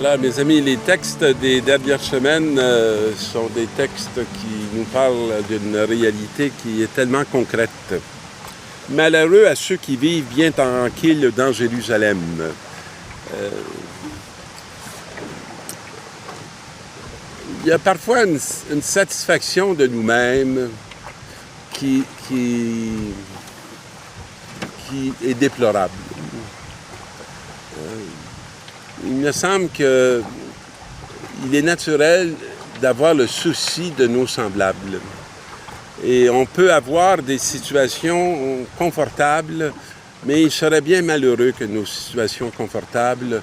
Alors, mes amis, les textes des dernières semaines sont des textes qui nous parlent d'une réalité qui est tellement concrète. Malheureux à ceux qui vivent bien tranquilles dans Jérusalem. Il y a parfois une satisfaction de nous-mêmes qui est déplorable. Il me semble qu'il est naturel d'avoir le souci de nos semblables. Et on peut avoir des situations confortables, mais il serait bien malheureux que nos situations confortables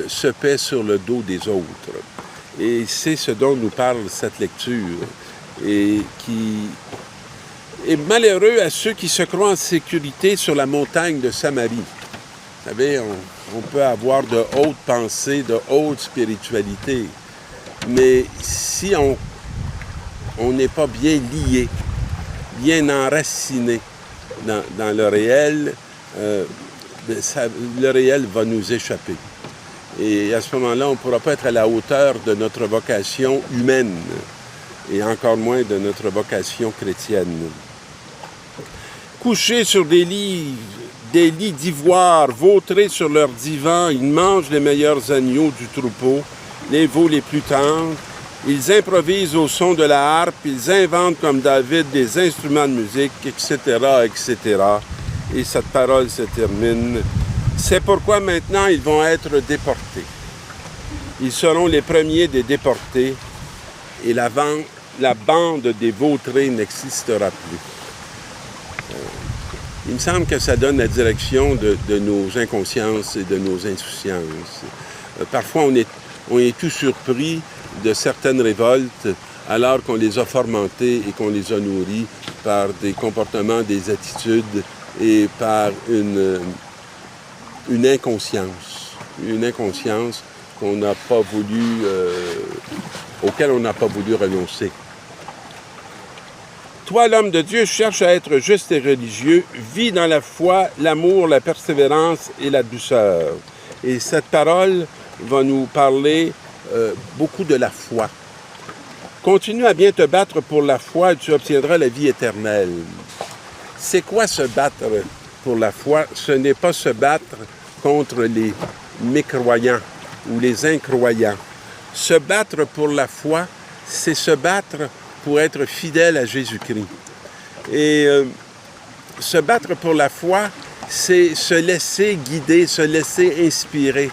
se paient sur le dos des autres. Et c'est ce dont nous parle cette lecture, et qui est malheureux à ceux qui se croient en sécurité sur la montagne de Samarie. Vous savez, on peut avoir de hautes pensées, de haute spiritualité, mais si on n'est pas bien lié, bien enraciné dans le réel, le réel va nous échapper. Et à ce moment-là, on ne pourra pas être à la hauteur de notre vocation humaine, et encore moins de notre vocation chrétienne. Couchés sur des lits d'ivoire, vautrés sur leurs divans, ils mangent les meilleurs agneaux du troupeau, les veaux les plus tendres. Ils improvisent au son de la harpe, ils inventent comme David des instruments de musique, etc., etc. Et cette parole se termine. C'est pourquoi maintenant ils vont être déportés. Ils seront les premiers des déportés et la bande des vautrés n'existera plus. Il me semble que ça donne la direction de nos inconsciences et de nos insouciances. Parfois, on est tout surpris de certaines révoltes alors qu'on les a fomentées et qu'on les a nourries par des comportements, des attitudes et par une inconscience. Une inconscience qu'on n'a pas voulu, auquel on n'a pas voulu renoncer. Toi, l'homme de Dieu, cherche à être juste et religieux, vis dans la foi, l'amour, la persévérance et la douceur. Et cette parole va nous parler beaucoup de la foi. Continue à bien te battre pour la foi et tu obtiendras la vie éternelle. C'est quoi se battre pour la foi? Ce n'est pas se battre contre les mécroyants ou les incroyants. Se battre pour la foi, c'est se battre pour être fidèle à Jésus-Christ. Et se battre pour la foi, c'est se laisser guider, se laisser inspirer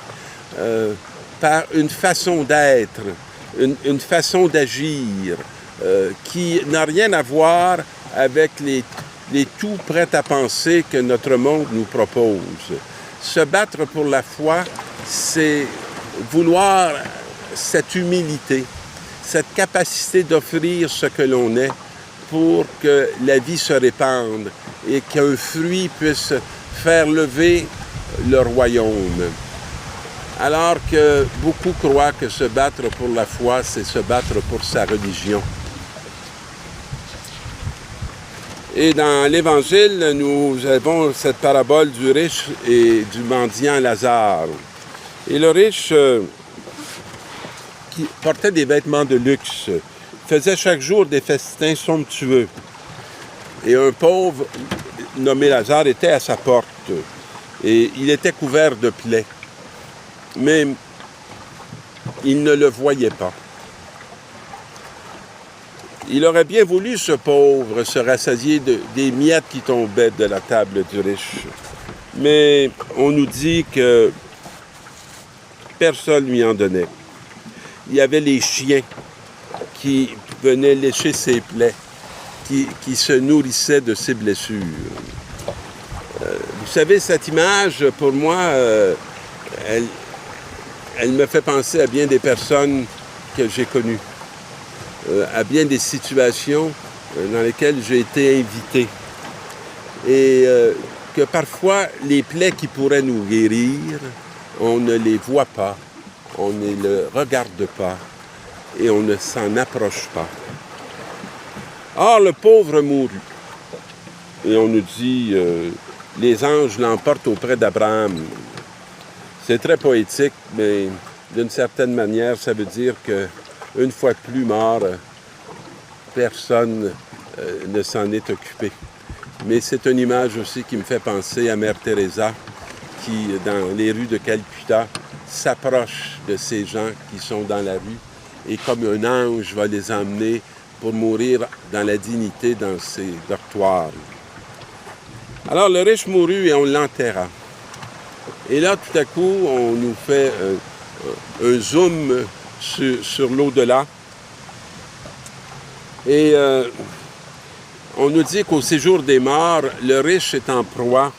par une façon d'être, une façon d'agir qui n'a rien à voir avec les tout prêts à penser que notre monde nous propose. Se battre pour la foi, c'est vouloir cette humilité, cette capacité d'offrir ce que l'on est pour que la vie se répande et qu'un fruit puisse faire lever le royaume. Alors que beaucoup croient que se battre pour la foi, c'est se battre pour sa religion. Et dans l'Évangile, nous avons cette parabole du riche et du mendiant Lazare. Et le riche qui portait des vêtements de luxe, faisait chaque jour des festins somptueux. Et un pauvre nommé Lazare était à sa porte. Et il était couvert de plaies. Mais il ne le voyait pas. Il aurait bien voulu, ce pauvre, se rassasier des miettes qui tombaient de la table du riche. Mais on nous dit que personne ne lui en donnait. Il y avait les chiens qui venaient lécher ses plaies, qui se nourrissaient de ses blessures. Vous savez, cette image, pour moi, elle me fait penser à bien des personnes que j'ai connues, à bien des situations dans lesquelles j'ai été invité. Et que parfois, les plaies qui pourraient nous guérir, on ne les voit pas, on ne les regarde pas et on ne s'en approche pas. Or, le pauvre mourut. Et on nous dit, les anges l'emportent auprès d'Abraham. C'est très poétique, mais d'une certaine manière, ça veut dire qu'une fois de plus mort, personne ne s'en est occupé. Mais c'est une image aussi qui me fait penser à Mère Teresa, qui, dans les rues de Calcutta, s'approche de ces gens qui sont dans la rue et comme un ange va les emmener pour mourir dans la dignité dans ces dortoirs. Alors le riche mourut et on l'enterra. Et là, tout à coup, on nous fait un zoom sur l'au-delà. Et on nous dit qu'au séjour des morts, le riche est en proie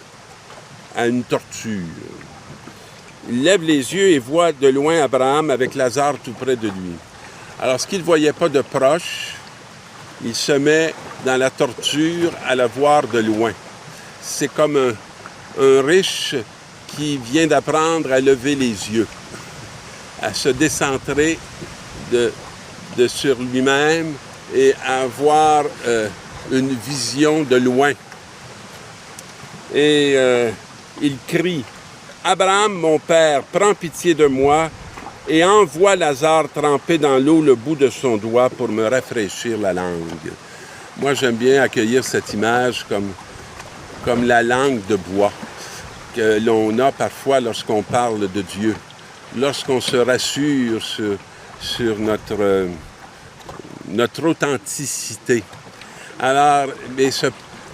à une torture. Il lève les yeux et voit de loin Abraham avec Lazare tout près de lui. Alors, ce qu'il ne voyait pas de proche, il se met dans la torture à la voir de loin. C'est comme un riche qui vient d'apprendre à lever les yeux, à se décentrer de sur lui-même et à avoir une vision de loin. Et il crie, « Abraham, mon père, prends pitié de moi et envoie Lazare tremper dans l'eau le bout de son doigt pour me rafraîchir la langue. » Moi, j'aime bien accueillir cette image comme la langue de bois que l'on a parfois lorsqu'on parle de Dieu, lorsqu'on se rassure sur notre authenticité. Alors,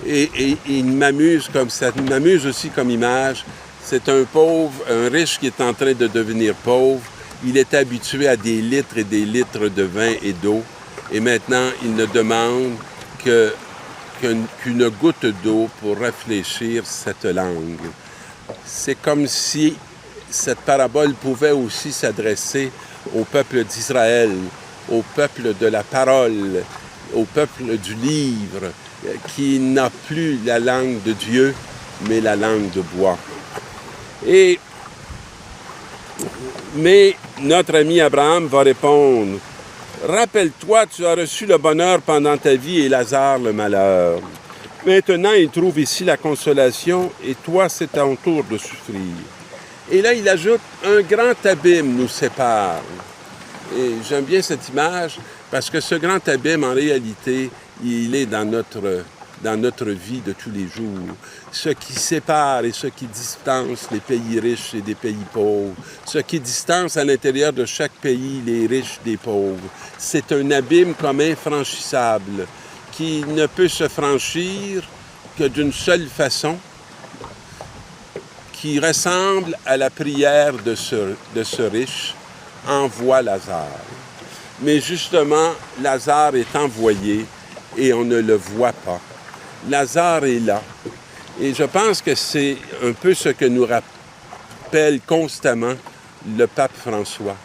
il m'amuse comme ça, il m'amuse aussi comme image. C'est un riche qui est en train de devenir pauvre. Il est habitué à des litres et des litres de vin et d'eau. Et maintenant, il ne demande qu'une goutte d'eau pour réfléchir cette langue. C'est comme si cette parabole pouvait aussi s'adresser au peuple d'Israël, au peuple de la parole, au peuple du livre, qui n'a plus la langue de Dieu, mais la langue de bois. Mais notre ami Abraham va répondre, « Rappelle-toi, tu as reçu le bonheur pendant ta vie et Lazare le malheur. Maintenant, il trouve ici la consolation et toi, c'est à ton tour de souffrir. » Et là, il ajoute, « Un grand abîme nous sépare. » Et j'aime bien cette image parce que ce grand abîme, en réalité, il est dans notre vie de tous les jours. Ce qui sépare et ce qui distance les pays riches et des pays pauvres, ce qui distance à l'intérieur de chaque pays les riches des pauvres, c'est un abîme comme infranchissable qui ne peut se franchir que d'une seule façon, qui ressemble à la prière de ce riche, « Envoie Lazare ». Mais justement, Lazare est envoyé et on ne le voit pas. Lazare est là. Et je pense que c'est un peu ce que nous rappelle constamment le pape François.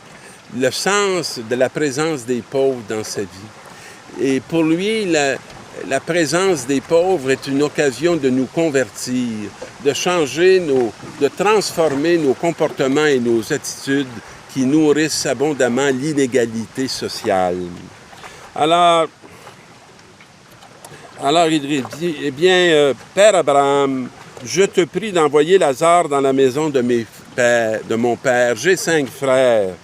Le sens de la présence des pauvres dans sa vie. Et pour lui, la présence des pauvres est une occasion de nous convertir, de changer, de transformer nos comportements et nos attitudes qui nourrissent abondamment l'inégalité sociale. Alors il dit, « Eh bien, Père Abraham, je te prie d'envoyer Lazare dans la maison de mon père. J'ai 5 frères.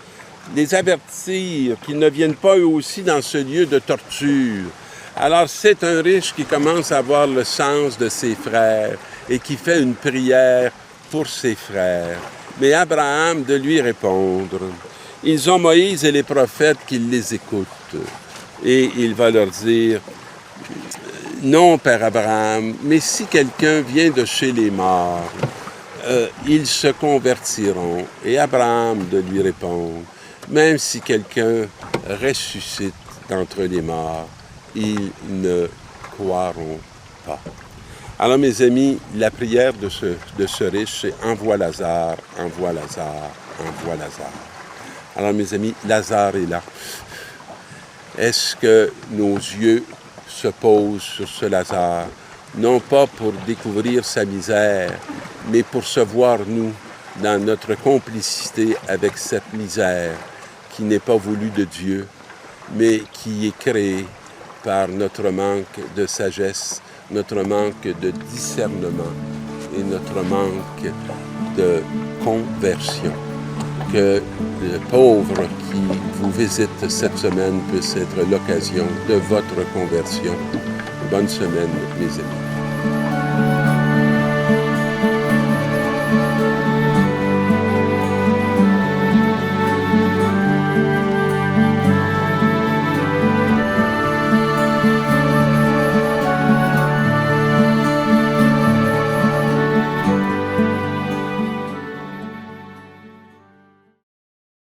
Les avertir qu'ils ne viennent pas eux aussi dans ce lieu de torture. » Alors c'est un riche qui commence à avoir le sens de ses frères et qui fait une prière pour ses frères. Mais Abraham de lui répondre, « Ils ont Moïse et les prophètes qui les écoutent. » Et il va leur dire, « Non, Père Abraham, mais si quelqu'un vient de chez les morts, ils se convertiront. » Et Abraham de lui répondre, « Même si quelqu'un ressuscite d'entre les morts, ils ne croiront pas. » Alors, mes amis, la prière de ce riche, c'est « Envoie Lazare, envoie Lazare, envoie Lazare. » Alors, mes amis, Lazare est là. Est-ce que nos yeux se posent sur ce Lazare, non pas pour découvrir sa misère, mais pour se voir, nous, dans notre complicité avec cette misère qui n'est pas voulue de Dieu, mais qui est créée par notre manque de sagesse, notre manque de discernement et notre manque de conversion. que le pauvre qui vous visite cette semaine puisse être l'occasion de votre conversion. Bonne semaine, mes amis.